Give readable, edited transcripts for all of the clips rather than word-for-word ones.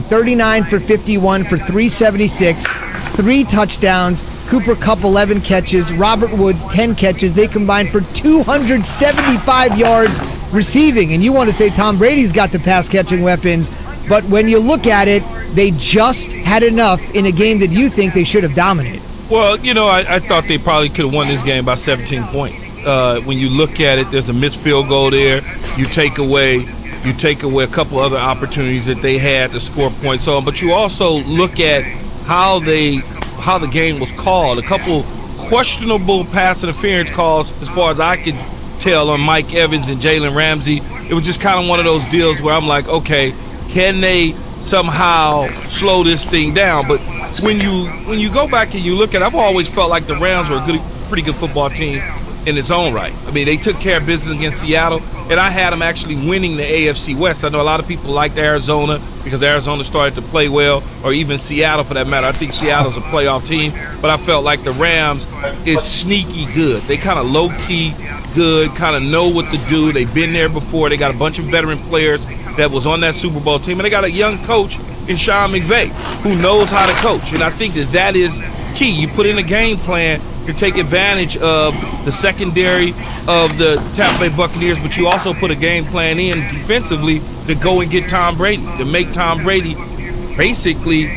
season. 39 for 51 for 376, 3 touchdowns. Cooper Kupp, 11 catches. Robert Woods, 10 catches. They combined for 275 yards receiving. And you want to say Tom Brady's got the pass-catching weapons, but when you look at it, they just had enough in a game that you think they should have dominated. Well, I thought they probably could have won this game by 17 points. When you look at it, there's a missed field goal there. You take away a couple other opportunities that they had to score points on, but you also look at how the game was called. A couple questionable pass interference calls, as far as I could tell, on Mike Evans and Jalen Ramsey. It was just kind of one of those deals where I'm like, okay, can they somehow slow this thing down? But when you go back and you look at it, I've always felt like the Rams were a pretty good football team in its own right. I mean, they took care of business against Seattle, and I had them actually winning the AFC West. I know a lot of people liked Arizona because Arizona started to play well, or even Seattle for that matter. I think Seattle's a playoff team, but I felt like the Rams is sneaky good. They kind of low-key good, kind of know what to do. They've been there before. They got a bunch of veteran players that was on that Super Bowl team, and they got a young coach in Sean McVay who knows how to coach, and I think that is key. You put in a game plan to take advantage of the secondary of the Tampa Bay Buccaneers, but you also put a game plan in defensively to go and get Tom Brady, to make Tom Brady basically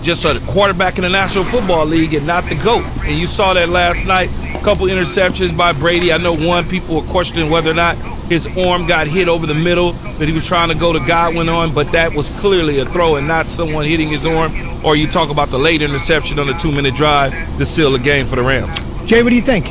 just a quarterback in the National Football League and not the GOAT. And you saw that last night, a couple interceptions by Brady. I know people were questioning whether or not his arm got hit over the middle that he was trying to go to Godwin on, but that was clearly a throw and not someone hitting his arm. Or you talk about the late interception on the 2-minute drive to seal the game for the Rams. Jay, what do you think?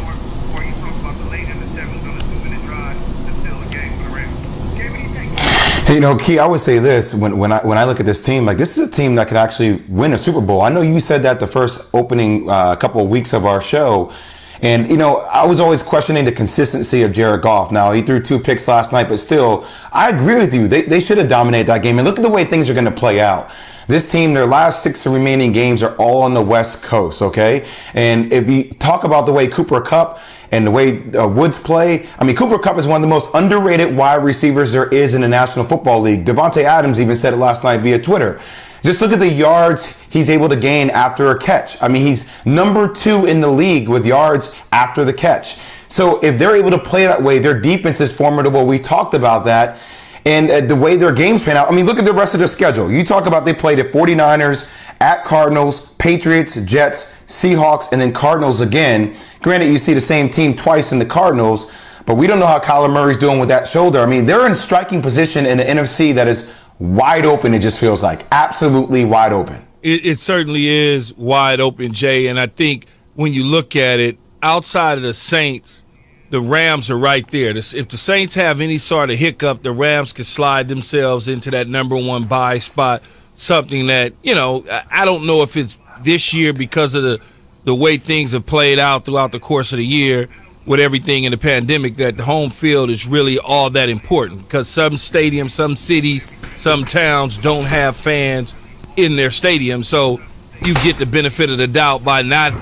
Hey, Key, I would say this when I look at this team, like, this is a team that could actually win a Super Bowl. I know you said that the first opening couple of weeks of our show, and I was always questioning the consistency of Jared Goff. Now, he threw 2 picks last night, but still, I agree with you. They should have dominated that game. And look at the way things are going to play out. This team, their last 6 remaining games are all on the West Coast, okay? And if we talk about the way Cooper Kupp and the way Woods play, I mean, Cooper Kupp is one of the most underrated wide receivers there is in the National Football League. Devontae Adams even said it last night via Twitter. Just look at the yards he's able to gain after a catch. I mean, he's number 2 in the league with yards after the catch. So if they're able to play that way, their defense is formidable. We talked about that. And the way their games pan out, I mean, look at the rest of their schedule. You talk about they played at 49ers, at Cardinals, Patriots, Jets, Seahawks, and then Cardinals again. Granted, you see the same team twice in the Cardinals, but we don't know how Kyler Murray's doing with that shoulder. I mean, they're in striking position in the NFC that is wide open, it just feels like. Absolutely wide open. It certainly is wide open, Jay, and I think when you look at it, outside of the Saints, the Rams are right there. If the Saints have any sort of hiccup, the Rams could slide themselves into that number 1 bye spot, something that, I don't know if it's this year because of the way things have played out throughout the course of the year with everything in the pandemic, that the home field is really all that important, because some stadiums, some cities, some towns don't have fans in their stadium. So you get the benefit of the doubt by not,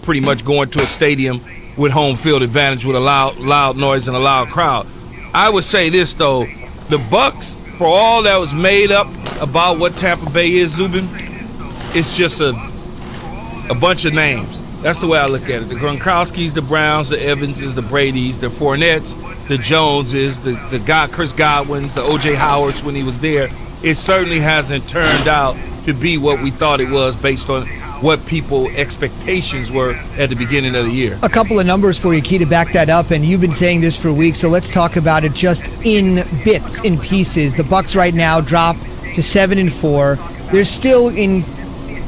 pretty much going to a stadium with home field advantage with a loud noise and a loud crowd. I would say this, though. The Bucs, for all that was made up about what Tampa Bay is, Zubin, it's just a bunch of names. That's the way I look at it. The Gronkowskis, the Browns, the Evanses, the Bradys, the Fournettes, the Joneses, the Chris Godwins, the O.J. Howards when he was there. It certainly hasn't turned out to be what we thought it was based on what people expectations were at the beginning of the year. A couple of numbers for you, Key, to back that up, and you've been saying this for weeks, so let's talk about it just in bits, in pieces. The Bucs right now drop to 7-4. They're still in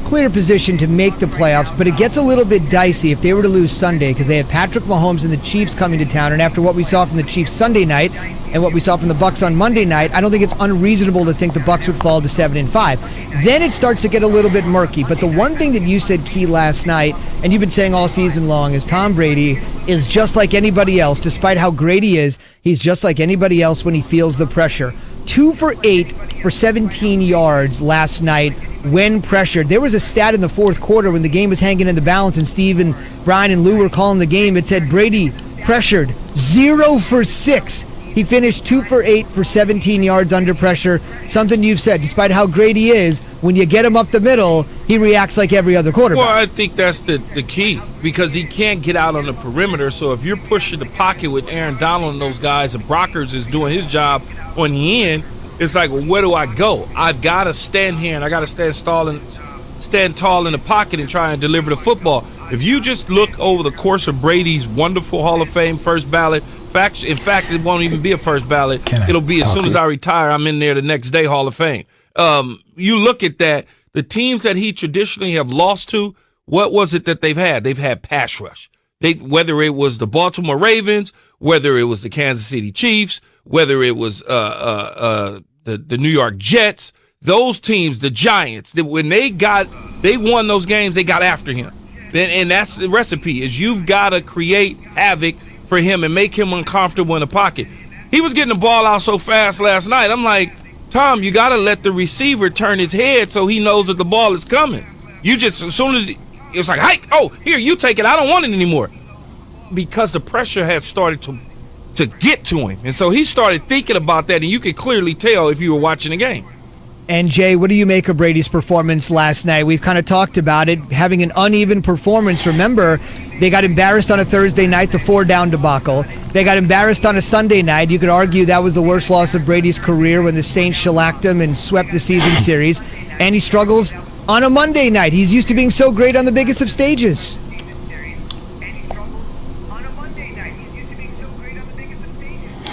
clear position to make the playoffs, but it gets a little bit dicey if they were to lose Sunday, because they have Patrick Mahomes and the Chiefs coming to town, and after what we saw from the Chiefs Sunday night and what we saw from the Bucs on Monday night, I don't think it's unreasonable to think the Bucs would fall to 7-5. Then it starts to get a little bit murky. But the one thing that you said, Key, last night, and you've been saying all season long, is Tom Brady is just like anybody else. Despite how great he is, he's just like anybody else when he feels the pressure. 2 for 8 for 17 yards last night when pressured. There was a stat in the fourth quarter when the game was hanging in the balance and Steve and Brian and Lou were calling the game. It said Brady pressured 0 for 6 He finished 2 for 8 for 17 yards under pressure. Something you've said, despite how great he is, when you get him up the middle, he reacts like every other quarterback. Well, I think that's the key, because he can't get out on the perimeter. So if you're pushing the pocket with Aaron Donald and those guys, and Brockers is doing his job on the end, it's like, well, where do I go? I've got to stand here, and I got to stand tall in the pocket and try and deliver the football. If you just look over the course of Brady's wonderful Hall of Fame first ballot, in fact, it won't even be a first ballot. It'll be as soon as I retire, I'm in there the next day, Hall of Fame. You look at that, the teams that he traditionally have lost to, what was it that they've had? They've had pass rush. Whether it was the Baltimore Ravens, whether it was the Kansas City Chiefs, whether it was the New York Jets, those teams, the Giants, when they won those games, they got after him. And that's the recipe, is you've got to create havoc for him and make him uncomfortable in the pocket. He was getting the ball out so fast last night. I'm like, Tom, you got to let the receiver turn his head so he knows that the ball is coming. You just, as soon as it's like, hike, oh, here, you take it. I don't want it anymore. Because the pressure had started to get to him. And so he started thinking about that, and you could clearly tell if you were watching the game. And Jay, what do you make of Brady's performance last night? We've kind of talked about it, having an uneven performance. Remember, they got embarrassed on a Thursday night, the 4-down debacle. They got embarrassed on a Sunday night. You could argue that was the worst loss of Brady's career when the Saints shellacked him and swept the season series. And he struggles on a Monday night. He's used to being so great on the biggest of stages.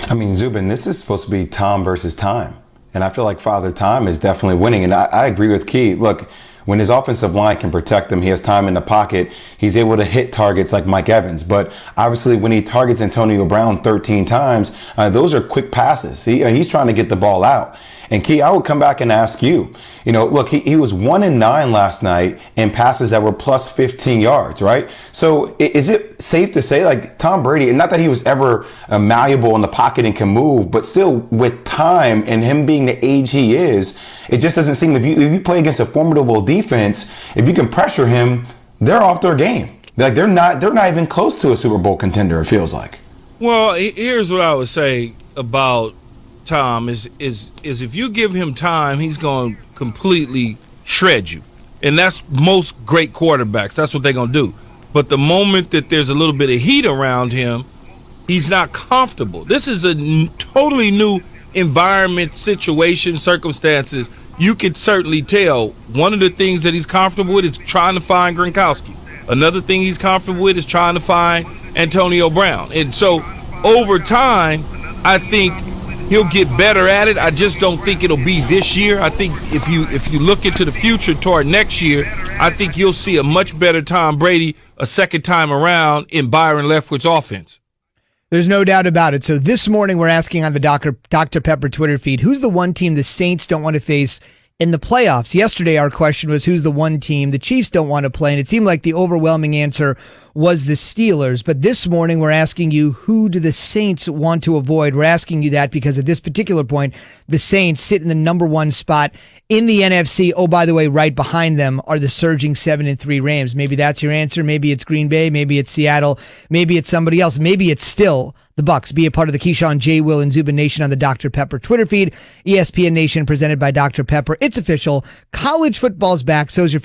I mean, Zubin, this is supposed to be Tom versus time. And I feel like Father Time is definitely winning. And I agree with Key. Look, when his offensive line can protect him, he has time in the pocket, he's able to hit targets like Mike Evans. But obviously when he targets Antonio Brown 13 times, those are quick passes. He's trying to get the ball out. And Key, I would come back and ask you, look, he was 1-9 last night in passes that were plus 15 yards, right? So is it safe to say, like, Tom Brady, and not that he was ever malleable in the pocket and can move, but still with time and him being the age he is, it just doesn't seem, if you play against a formidable defense, if you can pressure him, they're off their game. Like they're not even close to a Super Bowl contender, it feels like. Well, here's what I would say about Tom is if you give him time, he's going to completely shred you. And that's most great quarterbacks. That's what they're going to do. But the moment that there's a little bit of heat around him, he's not comfortable. This is a totally new environment, situation, circumstances. You could certainly tell one of the things that he's comfortable with is trying to find Gronkowski. Another thing he's comfortable with is trying to find Antonio Brown. And so over time, I think he'll get better at it. I just don't think it'll be this year. I think if you look into the future toward next year, I think you'll see a much better Tom Brady a second time around in Byron Leftwich's offense. There's no doubt about it. So this morning we're asking on the Dr. Pepper Twitter feed, who's the one team the Saints don't want to face in the playoffs? Yesterday our question was, who's the one team the Chiefs don't want to play? And it seemed like the overwhelming answer was the Steelers. But this morning we're asking you, who do the Saints want to avoid? We're asking you that because at this particular point, the Saints sit in the number one spot in the NFC. Oh, by the way, right behind them are the surging 7-3 Rams. Maybe that's your answer. Maybe it's Green Bay. Maybe it's Seattle. Maybe it's somebody else. Maybe it's still the Bucs. Be a part of the Keyshawn, J. Will, and Zubin Nation on the Dr. Pepper Twitter feed. ESPN Nation presented by Dr. Pepper. It's official. College football's back. So's your